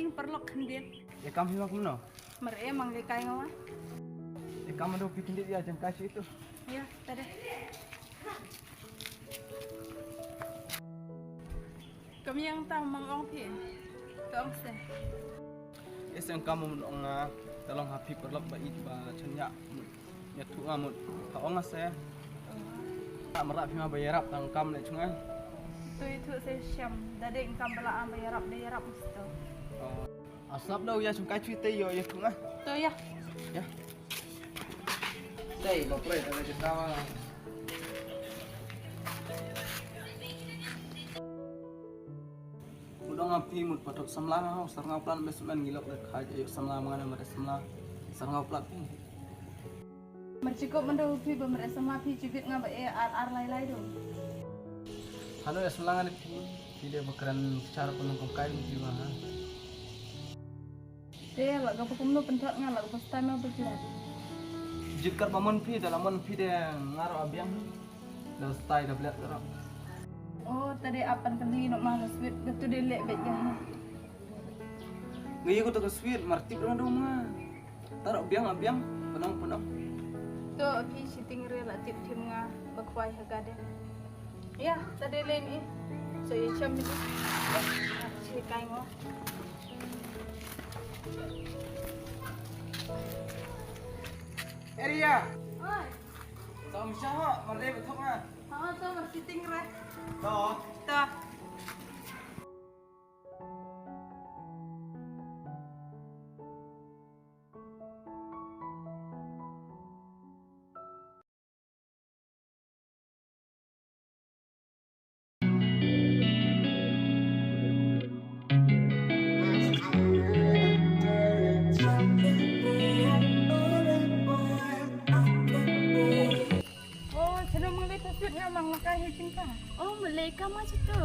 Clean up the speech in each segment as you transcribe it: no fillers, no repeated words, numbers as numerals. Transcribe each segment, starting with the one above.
yang perlu kendit. Ya kamu hilang kemana? Mereka emang kayak ngawa. Ya kamu udah bikin dia jam kasih itu. Ya, tadi. Kami yang tahu mangong pi. Kamu sih. Yang kamu menong tolong happy perlok bait ba cenyak nyatu ngamut. Kau ngasih. Tak merap cuma bayarap tangkam le cungan. Itu saya syam. Dari engkau bela bayarap mesti. Asap dah ya cungkai cerita yo ya cungan. Tuh ya. Ya. Đây, lo play dari kita mah. Udah ngapi mut patok samlang hau sarngau plan besulan gilok dek haja yuk samlang mangana mere samlang sarngau plat. Mercikop mendahu pi bemer sama pi cubit ngaba ar lai do. Halo ya samlangan video bakaran cara penungkung kain di mana. Dia lah gak pakum no pentat ngalak pas time berjelas. Jikar bamon pi dalam mon pi dia ngaro abiang dah stay dah belat orang. Oh tadi apan kendi nok malas wit betu delek bet gah. Ngiyu ko to sweet martip dong mah. Taruh abiang penong. Tuh pi sitting relatif tim nga bakwai hagade. Ya tadi lain ni. So ya cam ni. Cik kai ngo. Area. Oi. Sama siapa? Mari betul mah. Ha tu sitting re. Toh. Ta. Mang makai hijin ka. Oh, mereka macam tu.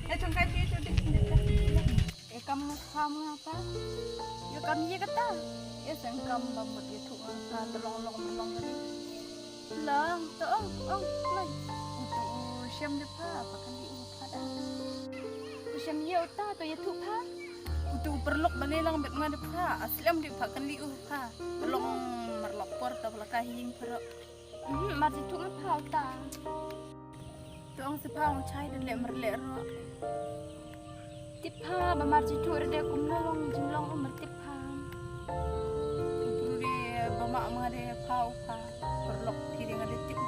Cungkai itu di. Kamu kamu apa? Ya kami je kata. Ya sengkam bambut itu ka tolong tadi. Lah, tu oh, lai. Untuk siam depa apa kan di pada. Macam ya uta tu ya tu pa. Untuk perlok balelang bet ngade pa. Aslam depa kan di pa. Tolong merlok por ta belakah hing perok. Macam tu ngapa uta? Tuang sepang cai dan lek merlek ro. Tipa bamarci tu ada kumlong jumlong umur tipa. Perlu dia bamak mengade pau pa. Perlok kiri ngade tip.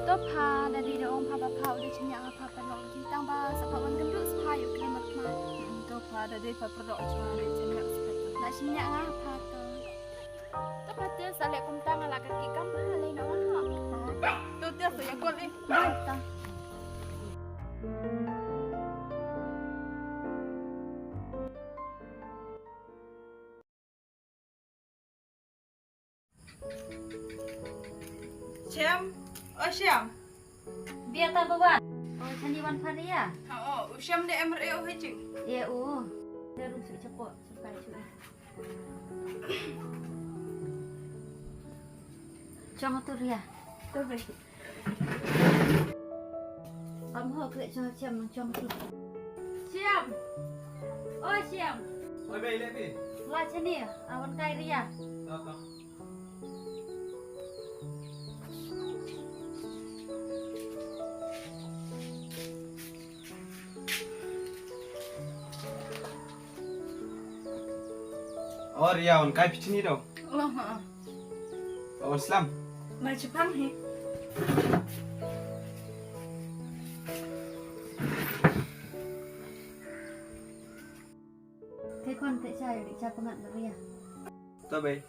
Tu pa dari dia orang pa pa udah cenyak apa pelong ditang ba sebab orang gendut sepayu kena mat. Tu pa ada dia pa perlok cuma dia cenyak sepatang. Nak cenyak apa tu? Tu kata salek kuntang ala kaki kan halai nak orang. Tu dia saya kol ni. Baik ta. Syam, oh Syam. Biar tak bawa. Oh, sandiwan Faria. Oh, Syam dia MRE oh hijing. Ya, oh. Dia rusuk cepat suka cuy. Jangan tu Ria. Tu baik. Kamu hok lek Syam macam tu. Syam. Oh, Syam. Oi bayi lepi. Lah sini awan kai Ria. Toh. Oh Ria, on kai pichini do. Oh, ha. Oh Islam. Mai Jepang he. Thế con tại sao để cha con ngặn được Ria? Toh bayi.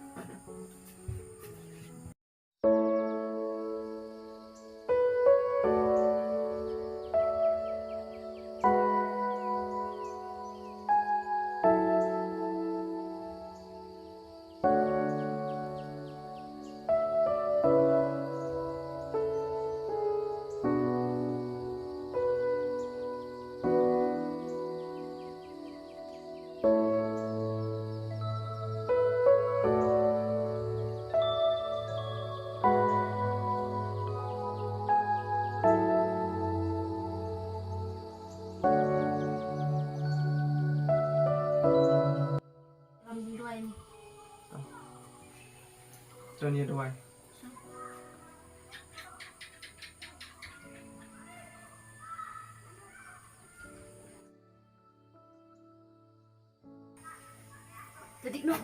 cho nhiệt hoài Jadi no.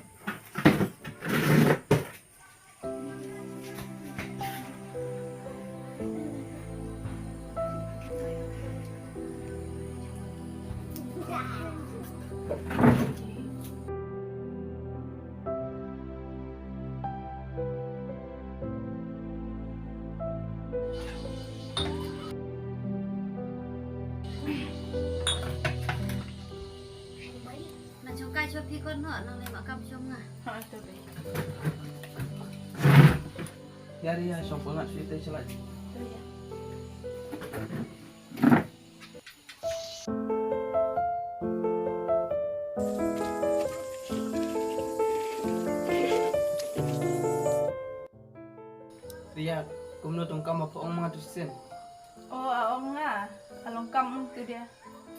Nah, congkai cho phi con nữa, nó lại mà cầm trong à. Ha tu be. Yari ya song pengat sih teh celak. Tu ya. Ria, kumno tong kam apa ong mga tusen. Oh, aong nga. Along kam tu dia.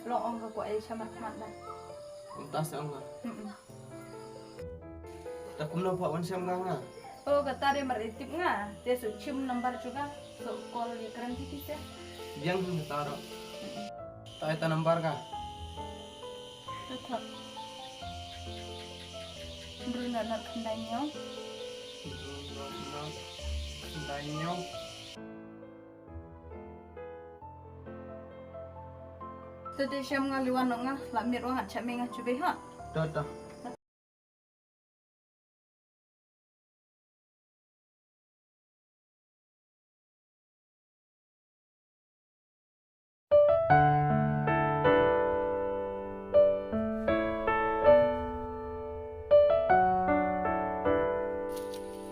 Long ong ka ko ay sama dah. Untas ong nga. Mm. Tak kumno pa wan siam nga. Oh, kata dia meritip nga. Dia su cium nomor juga. So call di keren kita. Biang hum taro. Ta eta nambar ka. Tetap. Bruna nak kendainya. Dainyo. Tadi siam nga liwan nga. Lamir wang at siya nga cubi ha. Dah.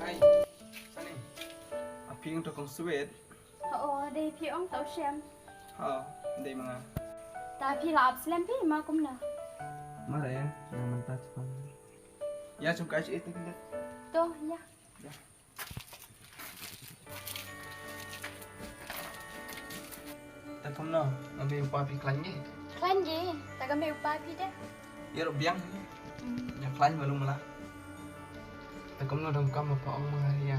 Hai. Sani. Api untuk kong sweet. Ồ, đây phi ông tàu xem. Ha, dei mga. Ta phi lạp xem phi mà cũng nè. Mare ya, naman ta cepat. Ya, chung kai itu kita. Tô, ya. Ta kumno, nabi upa pi klan ni. Klan gì? Ta có mèo pa phi đấy. Ya ro biang. Ya klan belum malah. Ta kumno dong kam apa ong mga ya.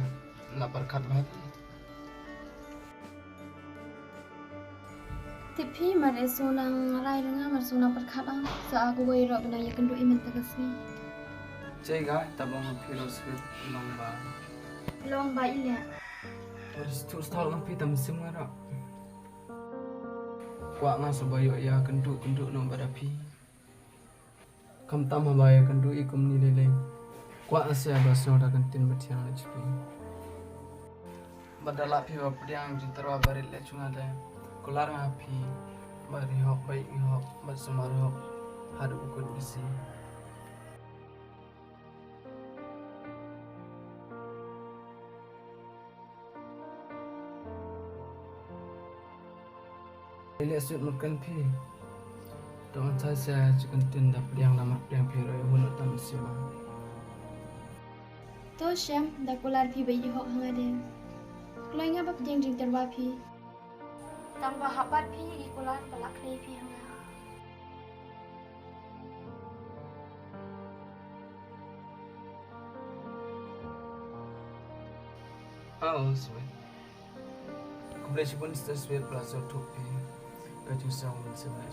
La berkat banget. Thì phi mà để số năng rai dengan mà số năng bật khát ang. Sa aku goi ro bena ya kendu iman ta kasni. Cega, tabang philo sweet long ba. Long ba ilya. Terus terus tol ng pita musim ngara. Kwa nga sabayo ya kendu no badapi. Kam tam habaya kendu ikum ni lele. Kwa asya basno da kentin batiang na chipi. Badala pi ba pediang jintara baril le chunga le. Kular api bari hok baik hok basumar hok hadu ukut bisi. Lele sud makan pi. Dong saya chicken tin da pediang lamak pediang pi roi hunut tam sima. Tô xem, da kular phi bai ho hanga de. Kloi nga bap jeng jeng terba phi. Tang ba habat phi gi kular palak re phi hanga. Oh, sweet. Kumulay si pun sweet plaza tupi. Kaju sang mensemai.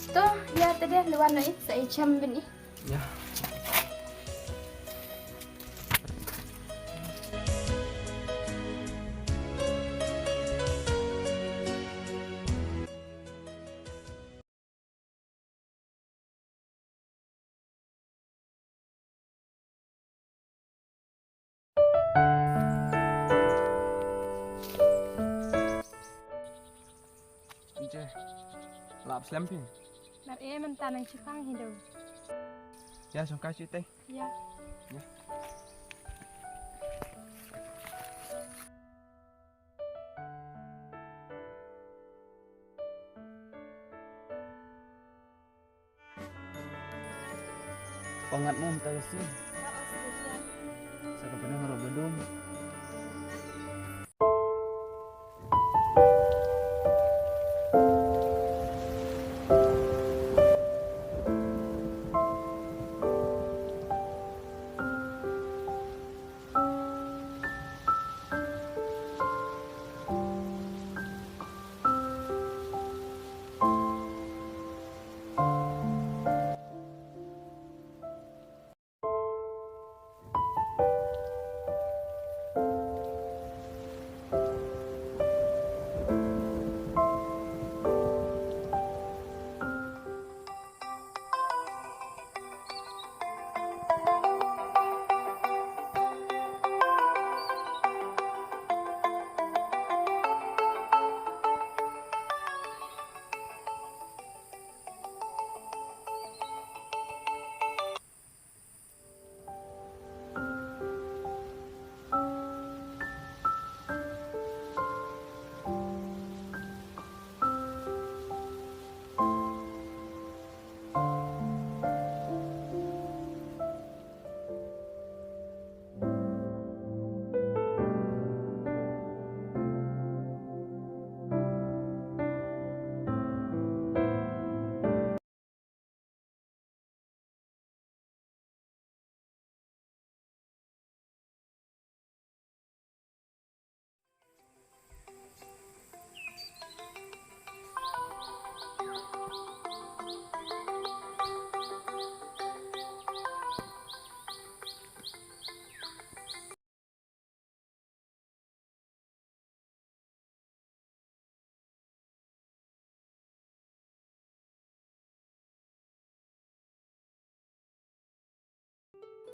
Tô, ya tadi luar noi sa cham bini. Ya. je. Lap slamping. Mar mentan ang chifang hidup. Ya, songkai cite. Ya. Ya. Pangat mo tayo sih. Sa kapanang marobadong.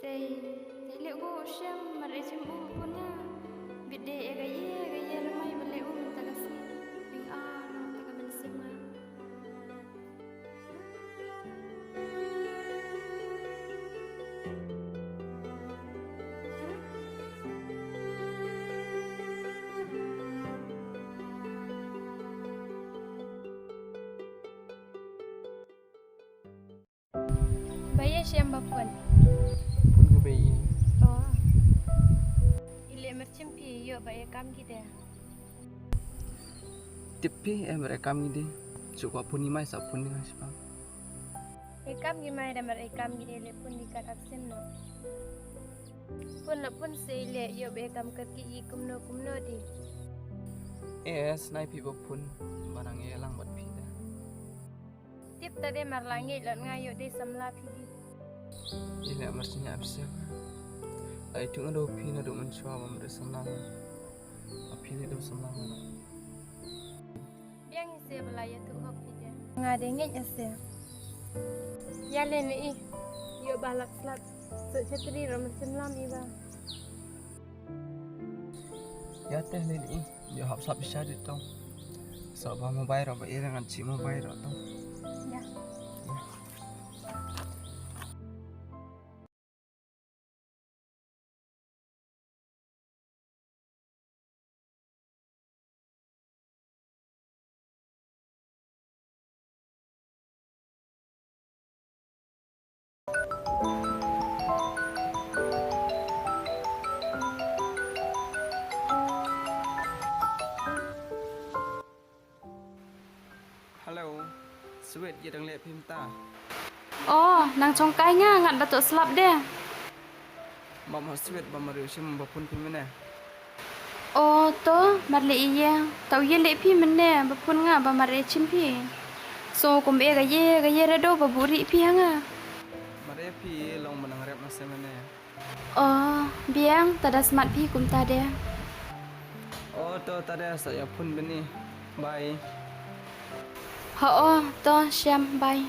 Tây liệu cô xem mà để chim u pun nha. Biết để cái ye là mai mà liệu mình ta cái gì. Bình an ta cái mình xem mà. Bayar siam bapuan. Pun ke bayi. Oh. Ile macam pi yo bayar kam kita. Tipi rekam ni deh. Suka pun ni mai sap pun ni mas bang. Ekam gimana dah mer ekam gini le pun dikat absen no. Pun la pun seile yo bekam kerki i kumno di. Nai pi pun barang elang buat pi dah. Tip tadi mer langit lan ngayo de samla pi di. Ile marsnya absen. Ai tu ngado pi na do mencuba memberi senang. Api ni do senang. Yang isi belaya tu hok pi dia. Ngadengit ase. Ya le ni yo balak slap. So chatri ro macam lam iba. Ya teh ni yo hap sap bisa di tong. Sabah mobile ro ba dengan ci mobile ro tong. Ya. Hello. Sweet ye dang le phim ta. Oh, nang congkai nga ngat batuk selap deh. Mam sweet ba mariu sim ba pun phim ne. Oh, to marle iya. Tau ye le pi menne bapun nga ba mare chim pi. So kum e ga ye redo ba buri pi nga. Mare pi long menang rep na semene. Oh, biang tada smart pi kum ta deh. Oh to tadi saya pun beni. Bye. Oh, to siam bye.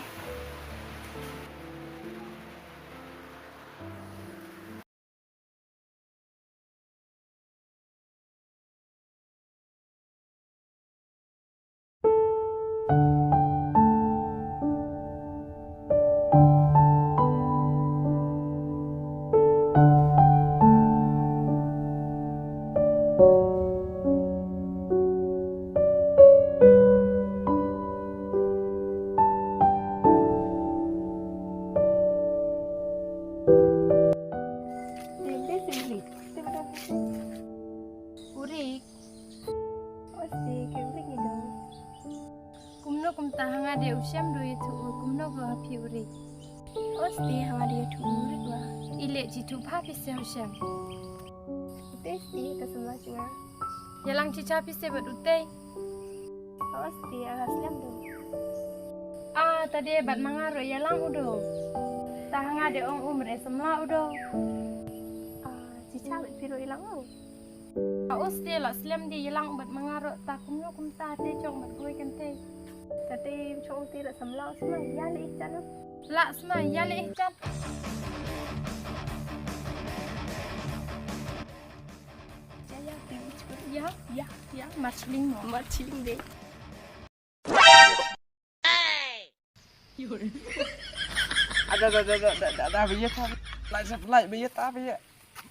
kum ta hanga de usyam do itu kum no go happy uri. Osti hanga de tu uri gua. Ile ji tu pha pi se usyam. Testi kesemua cuma. Yalang ci cha pi se bat utei. Osti alas lem do. Ah tadi bat mangaro yalang udo. Ta hanga de ong umre semla udo. Cica bet piro ilang au. Osti la slam di yalang bat mangaro ta kum no kum ta te chong bat goi kan te. Tapi chong tidak semlau semua ya le ikan. La sma ya le chan. Jaya pergi cepat. Ya marchling mo. Marching deh. Ada bây giờ ta lại bây giờ ta bây giờ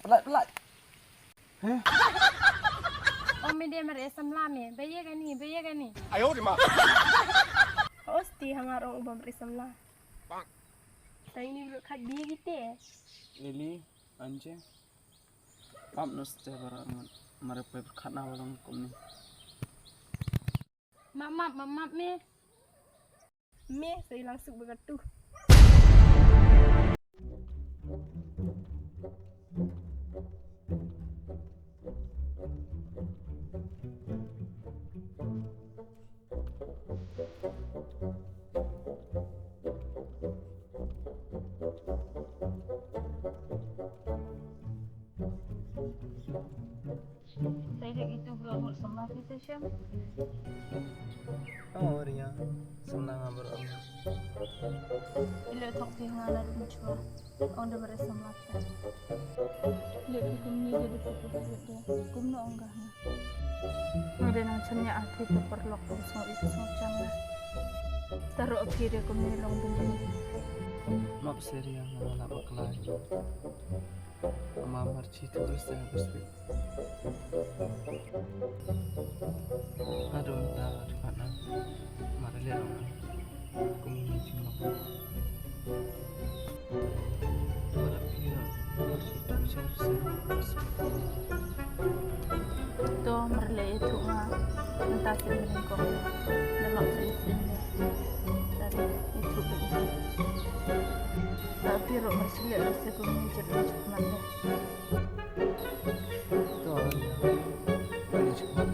lại Om me de mare samla me. Baye gani. Osti hanga orang ubah bersama. Tapi ini bro kat dia gitu ya. Lili anje pam nos te bara mare pe khana walang komni Mama me. Me saya langsung begitu. Saya itu bro bersama kita Syam. oh ria senang beram Ile tok di ngala muncul. On de bersama kita. Ile itu ni jadi foto dia. Kumno enggak ni. Ada nang cenya aku perlok semua itu semua jangan. Taruh akhirnya kumni long bumi. map seria ngala baklai ama marchi terus saya bersih aduh dah mana mari lihat komuni cuma pada pihak marchi terus Itu merle itu mah entah sini kok. Dalam sini dari itu begini. Tapi rok berselit rasa kumni jadi cuma deh. itu orang yang paling cepat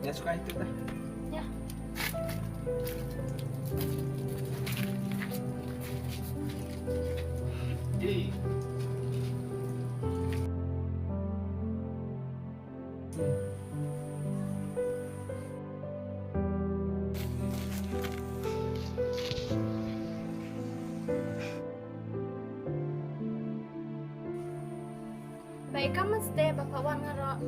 ya suka itu dah. Ya. Baik kamu stay bapak wan ngaro.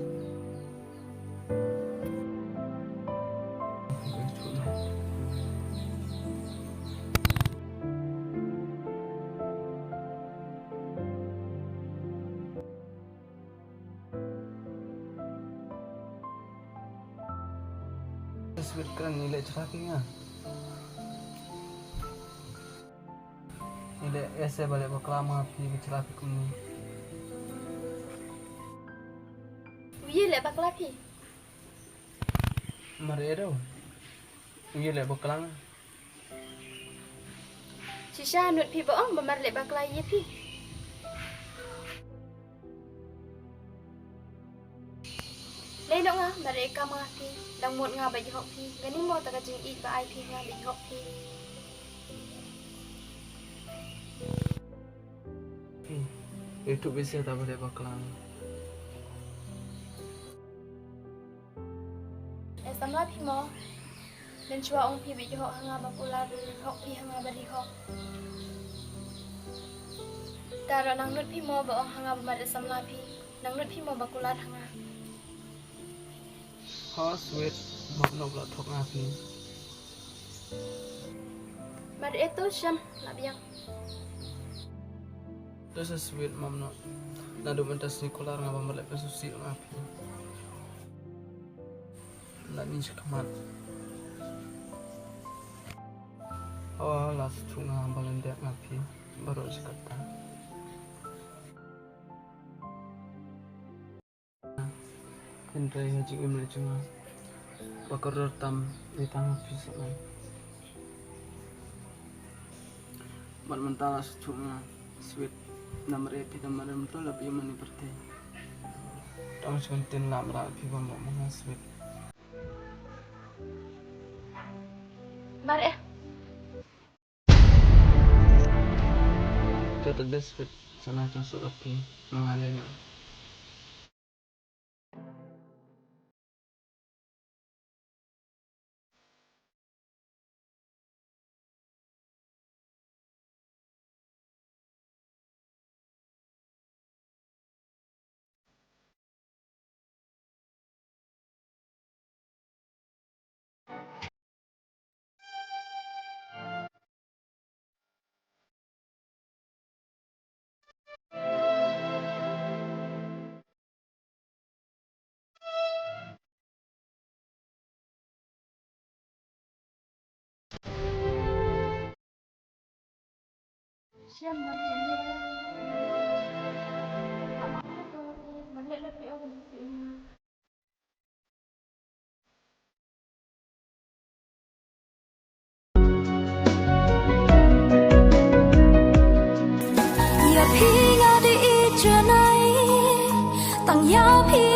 Tasbirkan nilai ceraknya. Nilai ese balik berkelama pi ceraknya kuni. Wiye le bak lapi. Mari ada. Iya le berkelama. Shisha nut pi boong bamar le bak lai ye pi. đây đâu nga mà để cam nga phi đang một nga bảy học phi cái ní một ta cái chừng ít và ai phi nga bảy học phi Itu bisa tak boleh bakalan. Samla phi mo nên chua ông phi bị họ nga mà cô la học phi nga bảy học ta rồi nang nut phi mo ba ông nga mà để samla phi nang nut phi mo ba cô la nga Ha sweet mập nộp là thuộc ngà phi. mà để tôi xem là biang This is sweet mom no. Nado mentas Nikola nga bambalak ka susi ngà phi. Na ni sekamat. Oh last tu nga balandak ngà phi baru sekata. Henry haji imle cuma bakar tam di tangan pisau. Mat mentala cuma sweet nomor epi nomor mental lebih mani berarti. Tang suntin lam rapi bambak mga sweet. mà để Jatuh des sweet sana cosok api mengalir. xem mà mình lên phía ôngอย่าพี่งาดีอีเจอไหนตั้งยาพี่